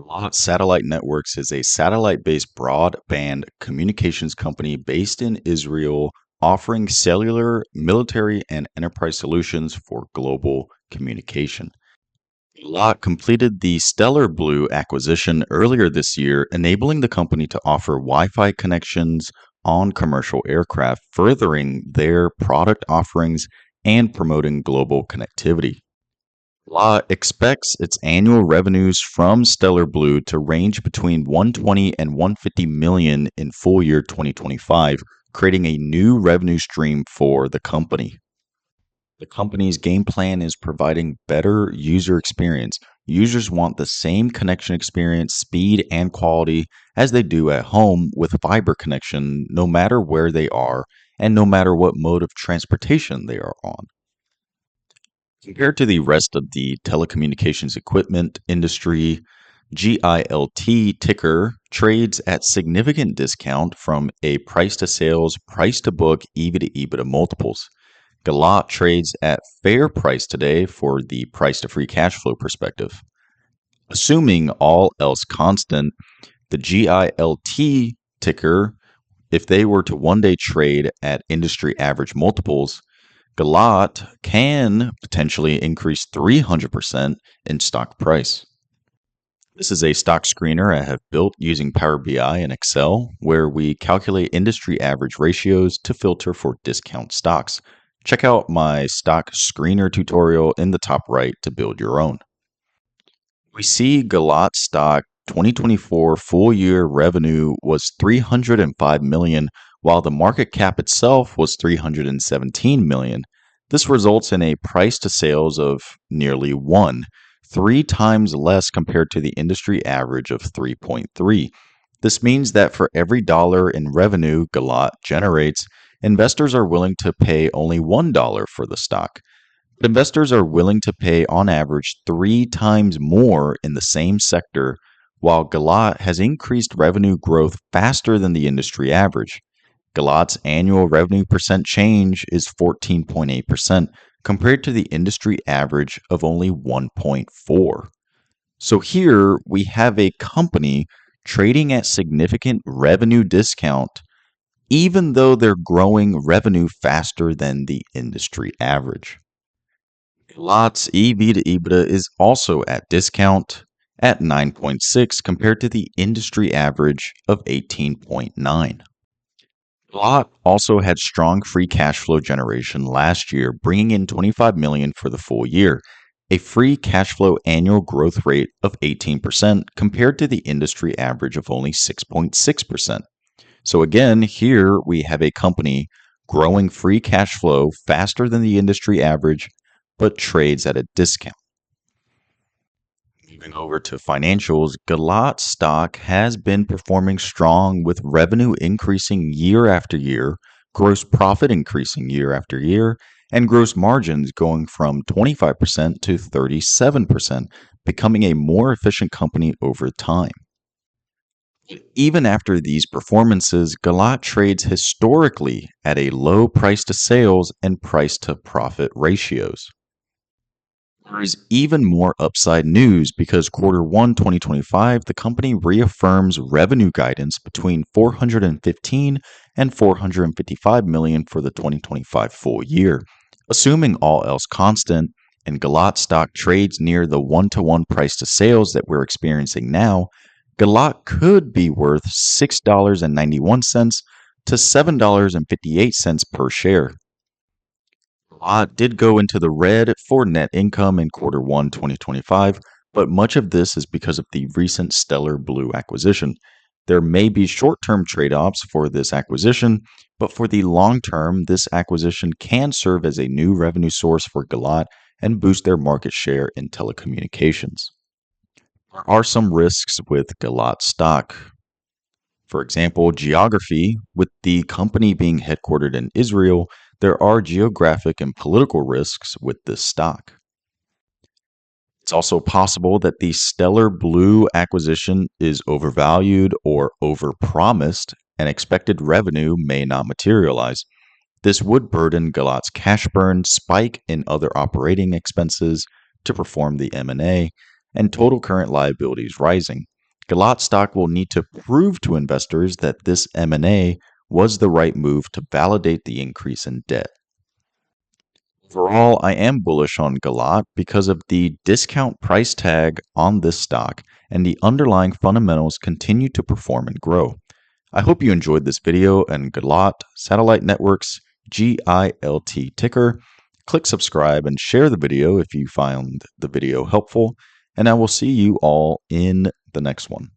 Gilat Satellite Networks is a satellite-based broadband communications company based in Israel, offering cellular, military, and enterprise solutions for global communication. Gilat completed the Stellar Blu acquisition earlier this year, enabling the company to offer Wi-Fi connections on commercial aircraft, furthering their product offerings and promoting global connectivity. Law expects its annual revenues from Stellar Blu to range between 120 and 150 million in full year 2025, creating a new revenue stream for the company. The company's game plan is providing better user experience. Users want the same connection experience, speed, and quality as they do at home with fiber connection, no matter where they are and no matter what mode of transportation they are on. Compared to the rest of the telecommunications equipment industry, GILT ticker trades at significant discount from a price to sales, price to book, EV to EBITDA multiples. Gilat trades at fair price today for the price to free cash flow perspective. Assuming all else constant, the GILT ticker, if they were to one day trade at industry average multiples, Gilat can potentially increase 300% in stock price. This is a stock screener I have built using Power BI and Excel, where we calculate industry average ratios to filter for discount stocks. Check out my stock screener tutorial in the top right to build your own. We see Gilat stock 2024 full year revenue was 305 million, while the market cap itself was 317 million. This results in a price to sales of nearly 1, 3 times less compared to the industry average of 3.3. This means that for every dollar in revenue Gilat generates, investors are willing to pay only $1 for the stock. But investors are willing to pay on average 3 times more in the same sector, while Gilat has increased revenue growth faster than the industry average. Gilat's annual revenue percent change is 14.8% compared to the industry average of only 1.4. So here we have a company trading at significant revenue discount, even though they're growing revenue faster than the industry average. Gilat's EV to EBITDA is also at discount at 9.6 compared to the industry average of 18.9. Gilat also had strong free cash flow generation last year, bringing in 25 million for the full year, a free cash flow annual growth rate of 18% compared to the industry average of only 6.6%. So again, here we have a company growing free cash flow faster than the industry average, but trades at a discount. Moving over to financials, Gilat stock has been performing strong with revenue increasing year after year, gross profit increasing year after year, and gross margins going from 25% to 37%, becoming a more efficient company over time. Even after these performances, Gilat trades historically at a low price to sales and price to profit ratios. There is even more upside news because Q1 2025, the company reaffirms revenue guidance between 415 and 455 million for the 2025 full year. Assuming all else constant and Gilat stock trades near the 1-to-1 price to sales that we're experiencing now, Gilat could be worth $6.91 to $7.58 per share. Gilat did go into the red for net income in Q1 2025, but much of this is because of the recent Stellar Blu acquisition. There may be short-term trade-offs for this acquisition, but for the long term, this acquisition can serve as a new revenue source for Gilat and boost their market share in telecommunications. There are some risks with Gilat stock. For example, geography. With the company being headquartered in Israel, there are geographic and political risks with this stock. It's also possible that the Stellar Blu acquisition is overvalued or overpromised, and expected revenue may not materialize. This would burden Gilat's cash burn, spike in other operating expenses to perform the M&A, and total current liabilities rising. Gilat stock will need to prove to investors that this M&A was the right move to validate the increase in debt. Overall, I am bullish on Gilat because of the discount price tag on this stock and the underlying fundamentals continue to perform and grow. I hope you enjoyed this video and Gilat Satellite Networks GILT ticker. Click subscribe and share the video if you found the video helpful, and I will see you all in the next one.